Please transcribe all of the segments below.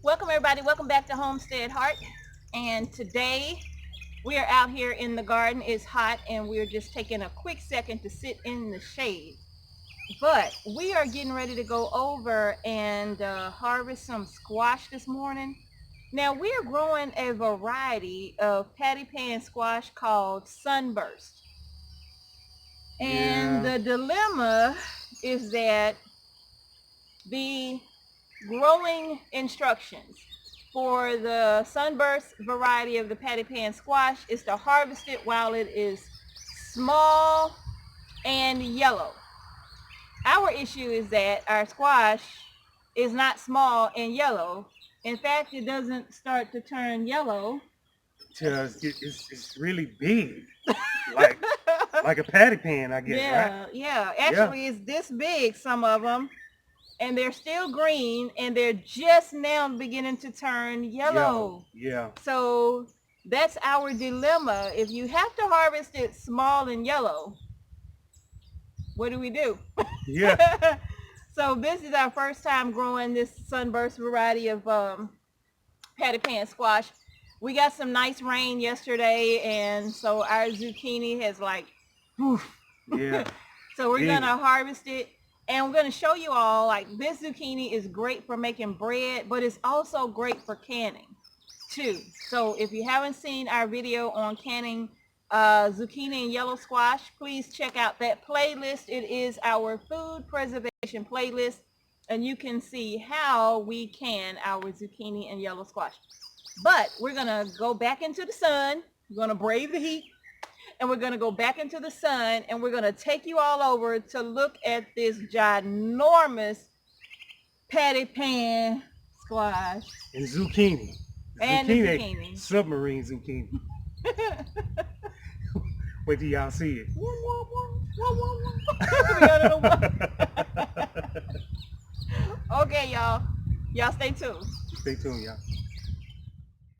Welcome everybody, welcome back to Homestead Heart. And today we are out here in the garden. It's hot and we're just taking a quick second to sit in the shade. But we are getting ready to go over and harvest some squash this morning. Now we are growing a variety of patty pan squash called Sunburst. And the dilemma is that the growing instructions for the Sunburst variety of the patty pan squash is to harvest it while it is small and yellow. Our issue is that our squash is not small and yellow. In fact, it doesn't start to turn yellow till it's really big, like a patty pan, I guess. Yeah, right? yeah. Actually, it's this big, some of them, and they're still green, and they're just now beginning to turn yellow. Yeah. So that's our dilemma. If you have to harvest it small and yellow, what do we do? Yeah. So this is our first time growing this Sunburst variety of patty pan squash. We got some nice rain yesterday, and so our zucchini has Yeah. So we're gonna harvest it, and we're gonna show you all, like, this zucchini is great for making bread, but it's also great for canning too. So if you haven't seen our video on canning zucchini and yellow squash, please check out that playlist. It is our food preservation playlist, and you can see how we can our zucchini and yellow squash. But we're gonna go back into the sun. We're gonna brave the heat, and we're gonna go back into the sun, and we're gonna take you all over to look at this ginormous patty pan squash and zucchini. And zucchini. Submarine zucchini. Wait till y'all see it. Okay, y'all stay tuned. Stay tuned, y'all.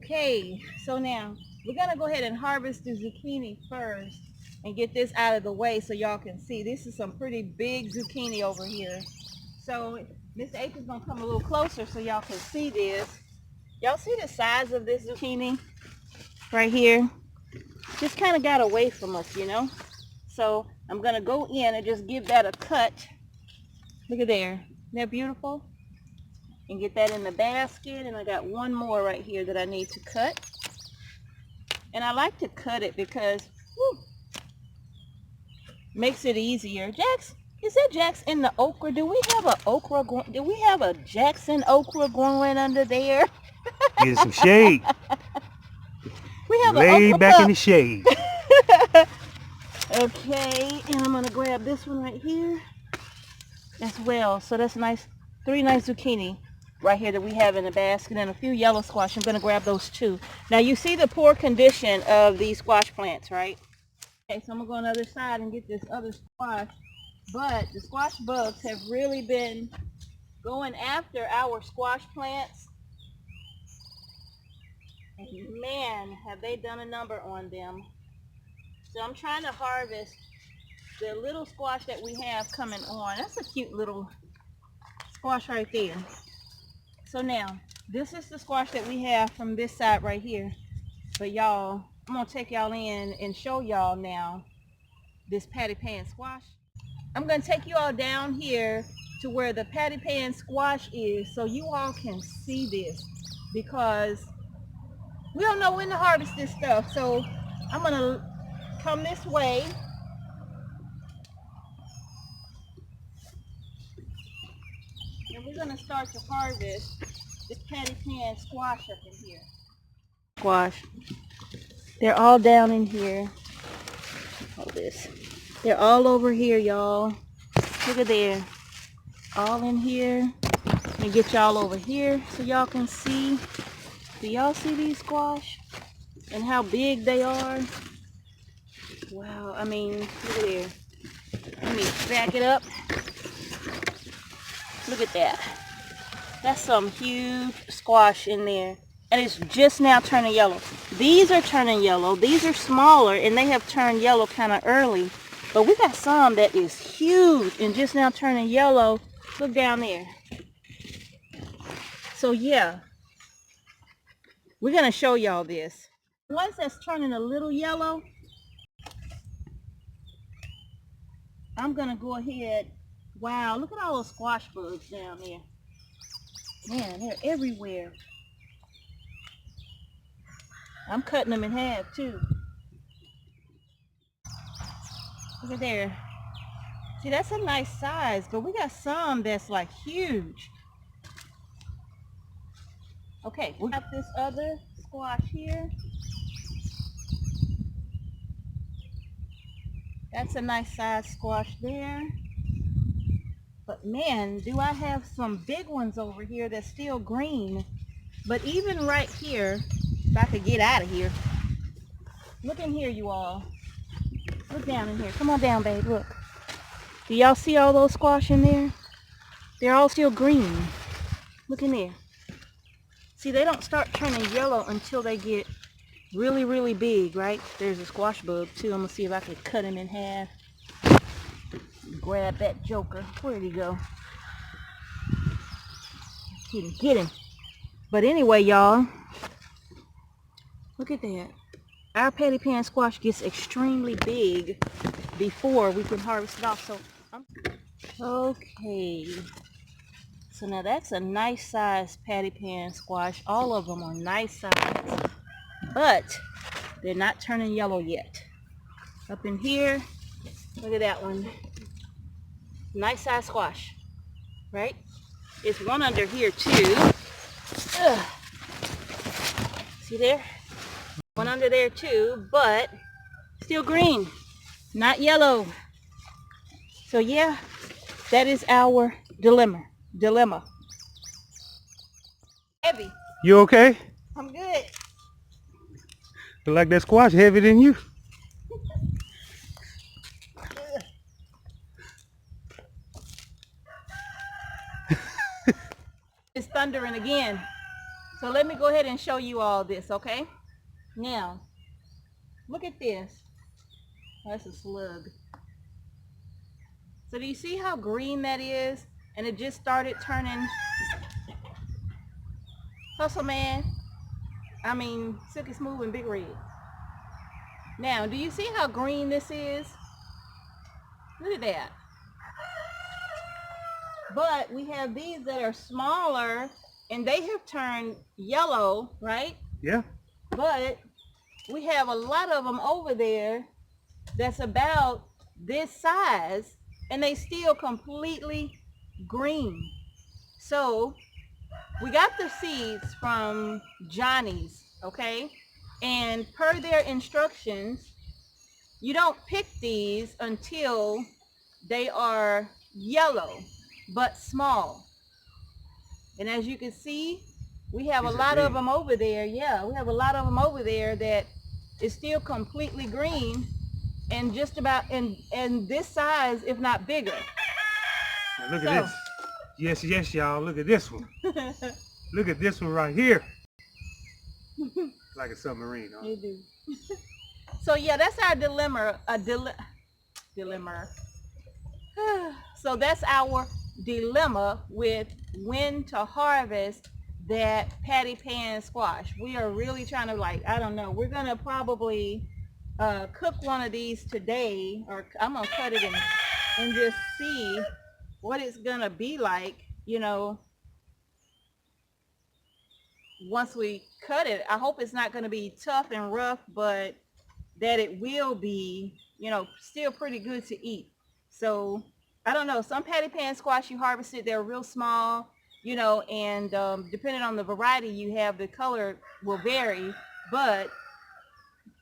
Okay, so now we're gonna go ahead and harvest the zucchini first and get this out of the way so y'all can see. This is some pretty big zucchini over here. So Mr. April's gonna come a little closer so y'all can see this. Y'all see the size of this zucchini right here? Just kind of got away from us, you know? So I'm gonna go in and just give that a cut. Look at there. Isn't that beautiful? And get that in the basket. And I got one more right here that I need to cut. And I like to cut it because makes it easier. Jax, is that Jax in the okra? Do we have a okra? Do we have a Jackson okra growing under there? Get some shade. We have Lay back in the shade. Okay, and I'm gonna grab this one right here as well. So that's nice. 3 nice zucchini right here that we have in the basket, and a few yellow squash. I'm gonna grab those too. Now you see the poor condition of these squash plants, right? Okay, so I'm gonna go on the other side and get this other squash. But the squash bugs have really been going after our squash plants. And man, have they done a number on them. So I'm trying to harvest the little squash that we have coming on. That's a cute little squash right there. So now, this is the squash that we have from this side right here. But y'all, I'm gonna take y'all in and show y'all now this patty pan squash. I'm gonna take you all down here to where the patty pan squash is so you all can see this, because we don't know when to harvest this stuff. So I'm gonna come this way. And we're gonna start to harvest this patty pan squash up in here. Squash. They're all down in here. Hold this. They're all over here, y'all. Look at there. All in here. Let me get y'all over here so y'all can see. Do y'all see these squash? And how big they are? Wow, I mean, look at there. Let me back it up. Look at that. That's some huge squash in there. And it's just now turning yellow. These are turning yellow. These are smaller, and they have turned yellow kind of early. But we got some that is huge and just now turning yellow. Look down there. So yeah, We're gonna show y'all this. Once that's turning a little yellow, I'm gonna go ahead. Wow, look at all those squash bugs down there. Man, they're everywhere. I'm cutting them in half too. Look at there. See, that's a nice size, but we got some that's like huge. Okay, we got this other squash here. That's a nice size squash there. But man, do I have some big ones over here that's still green. But even right here, if I could get out of here. Look in here, you all. Look down in here. Come on down, babe. Look. Do y'all see all those squash in there? They're all still green. Look in there. See, they don't start turning yellow until they get really, really big, right? There's a squash bug too. I'm gonna see if I can cut him in half. Grab that joker. Where'd he go? Get him. But anyway, y'all, look at that. Our patty pan squash gets extremely big before we can harvest it off. So, okay. So now that's a nice size patty pan squash. All of them are nice size, but they're not turning yellow yet. Up in here, look at that one. Nice size squash, right? There's one under here too. Ugh. See there? One under there too, but still green, not yellow. So yeah, that is our dilemma. Heavy. You okay? I'm good. Feel like that squash heavier than you. It's thundering again. So let me go ahead and show you all this, okay? Now, look at this. Oh, that's a slug. So do you see how green that is? And it just started turning. Hustle, man. I mean, Silky Smooth and Big Red. Now, do you see how green this is? Look at that. But we have these that are smaller and they have turned yellow, right? Yeah. But we have a lot of them over there that's about this size and they still completely green. So we got the seeds from Johnny's, okay? And per their instructions, you don't pick these until they are yellow but small. And as you can see, we have a lot of them over there. Yeah, we have a lot of them over there that is still completely green and just about and this size, if not bigger. Now look at this. Yes, y'all. Look at this one. Look at this one right here. Like a submarine, huh? You do. So yeah, that's our dilemma. So that's our dilemma with when to harvest that patty pan squash. We are really trying to, like, I don't know, we're gonna probably cook one of these today, or I'm gonna cut it and just see what it's gonna be like, you know, once we cut it. I hope it's not gonna be tough and rough, but that it will be, you know, still pretty good to eat. So I don't know, some patty pan squash you harvested, they're real small, you know, and depending on the variety you have, the color will vary. But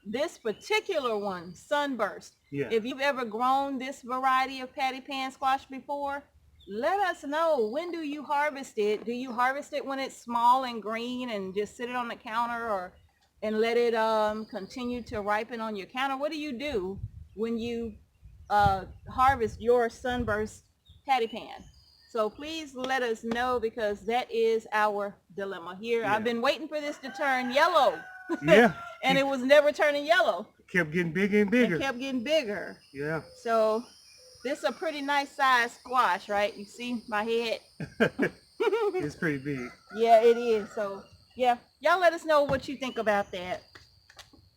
this particular one, Sunburst, Yeah. if you've ever grown this variety of patty pan squash before, let us know. When do you harvest it? Do you harvest it when it's small and green and just sit it on the counter, or and let it continue to ripen on your counter? What do you do when you harvest your Sunburst patty pan? So please let us know, because that is our dilemma here. Yeah. I've been waiting for this to turn yellow. Yeah. And it was never turning yellow. Kept getting bigger and bigger. It kept getting bigger. Yeah. So this is a pretty nice size squash, right? You see my head? It's pretty big. Yeah, it is. So Yeah, y'all let us know what you think about that.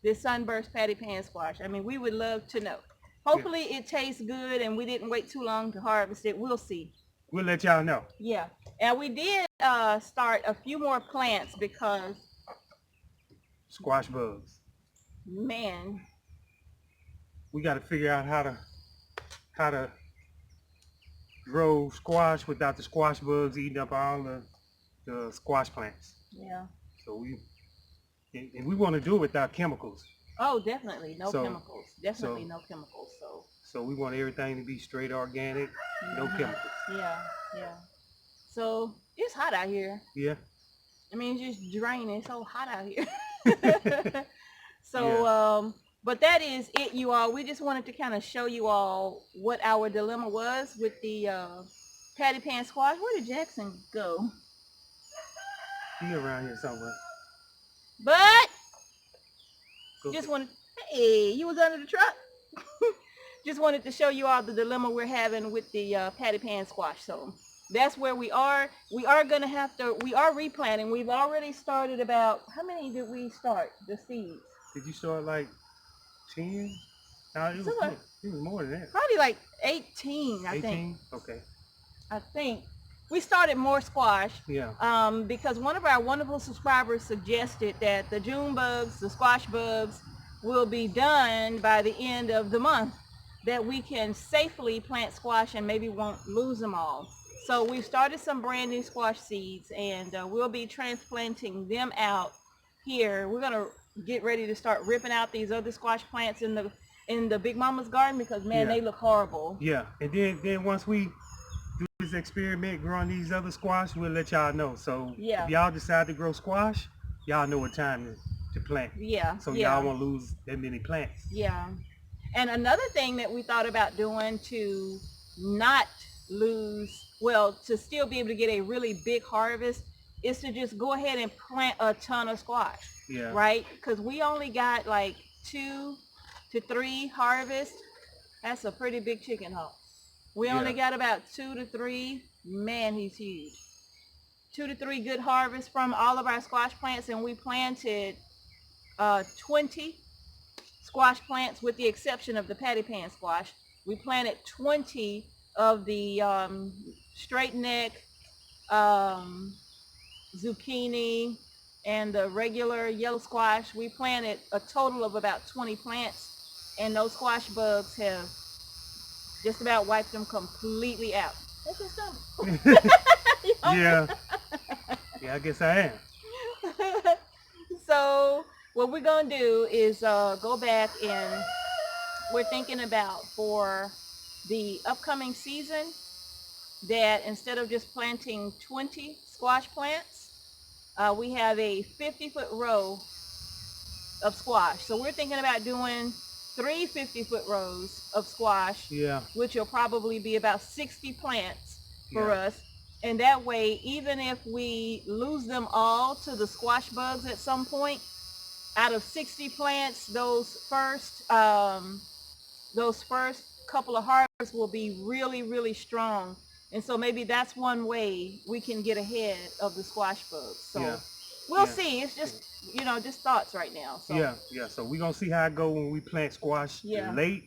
This Sunburst patty pan squash. I mean, we would love to know. Hopefully it tastes good and we didn't wait too long to harvest it. We'll see. We'll let y'all know. Yeah. And we did start a few more plants because, Squash bugs. man, We got to figure out how to grow squash without the squash bugs eating up all the squash plants. yeah. So and we want to do it without chemicals. Oh, definitely. No So- chemicals. Definitely so- no chemicals. So we want everything to be straight organic, no chemicals. Yeah, yeah. So it's hot out here. Yeah. I mean, it's just draining. It's so hot out here. So, but that is it, you all. We just wanted to kind of show you all what our dilemma was with the patty pan squash. Where did Jackson go? He around here somewhere. But Go just get- wanted, hey, you was under the truck. Just wanted to show you all the dilemma we're having with the patty pan squash. So that's where we are. We are going to have to, we are replanting. We've already started about, how many did we start, the seeds? Did you start like 10? No, it was more than that. Probably like 18, I 18? think. Okay. I think. We started more squash Yeah. because one of our wonderful subscribers suggested that the June bugs, the squash bugs, will be done by the end of the month, that we can safely plant squash and maybe won't lose them all. So we've started some brand new squash seeds, and we'll be transplanting them out here. We're going to get ready to start ripping out these other squash plants in the Big Mama's garden because, man, Yeah. they look horrible. Yeah. And then once we do this experiment growing these other squash, we'll let y'all know. So Yeah. if y'all decide to grow squash, y'all know what time to plant. Yeah. So yeah. y'all won't lose that many plants. Yeah. And another thing that we thought about doing to not lose, well, to still be able to get a really big harvest is to just go ahead and plant a ton of squash, Yeah. right? Because we only got like 2 to 3 harvests. That's a pretty big chicken hawk. We only got about 2 to 3. Man, he's huge. 2 to 3 good harvests from all of our squash plants, and we planted 20 squash plants with the exception of the patty pan squash. We planted 20 of the straight neck, zucchini, and the regular yellow squash. We planted a total of about 20 plants, and those squash bugs have just about wiped them completely out. That's your stomach. Yeah. Yeah, I guess I am. So what we're going to do is go back, and we're thinking about for the upcoming season that instead of just planting 20 squash plants, we have a 50-foot row of squash. So we're thinking about doing 3 50-foot rows of squash, Yeah. which will probably be about 60 plants for Yeah. us. And that way, even if we lose them all to the squash bugs at some point, out of 60 plants, those first couple of harvests will be really, really strong. And so maybe that's one way we can get ahead of the squash bugs. So Yeah. we'll Yeah. see. It's just, just thoughts right now. So Yeah. So we're gonna see how it go when we plant squash late.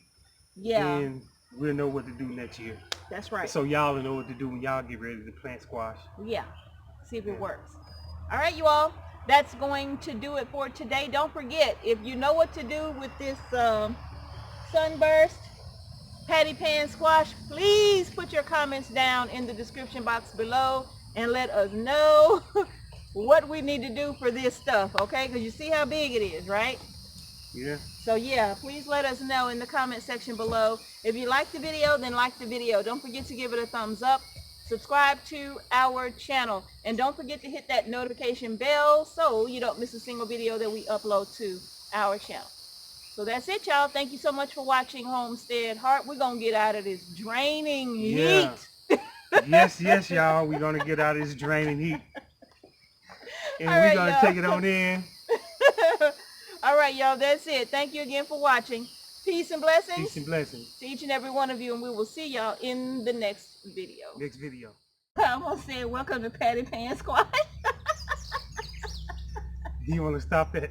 yeah, And we'll know what to do next year. that's right. So y'all will know what to do when y'all get ready to plant squash. Yeah, see if it works. All right, you all, that's going to do it for today. Don't forget, if you know what to do with this Sunburst patty pan squash, please put your comments down in the description box below and let us know what we need to do for this stuff, okay? Because you see how big it is, right? Yeah. So yeah, please let us know in the comment section below. If you like the video, then like the video. Don't forget to give it a thumbs up. Subscribe to our channel. And don't forget to hit that notification bell so you don't miss a single video that we upload to our channel. So that's it, y'all. Thank you so much for watching Homestead Heart. We're going to get out of this draining heat. Yes, y'all. We're going to get out of this draining heat. And All we're right, going to y'all. take it on in. All right, y'all. That's it. Thank you again for watching. Peace and blessings Peace and blessings. to each and every one of you, and we will see y'all in the next video. Next video. I'm going to say welcome to Patty Pan Squash. You want to stop that?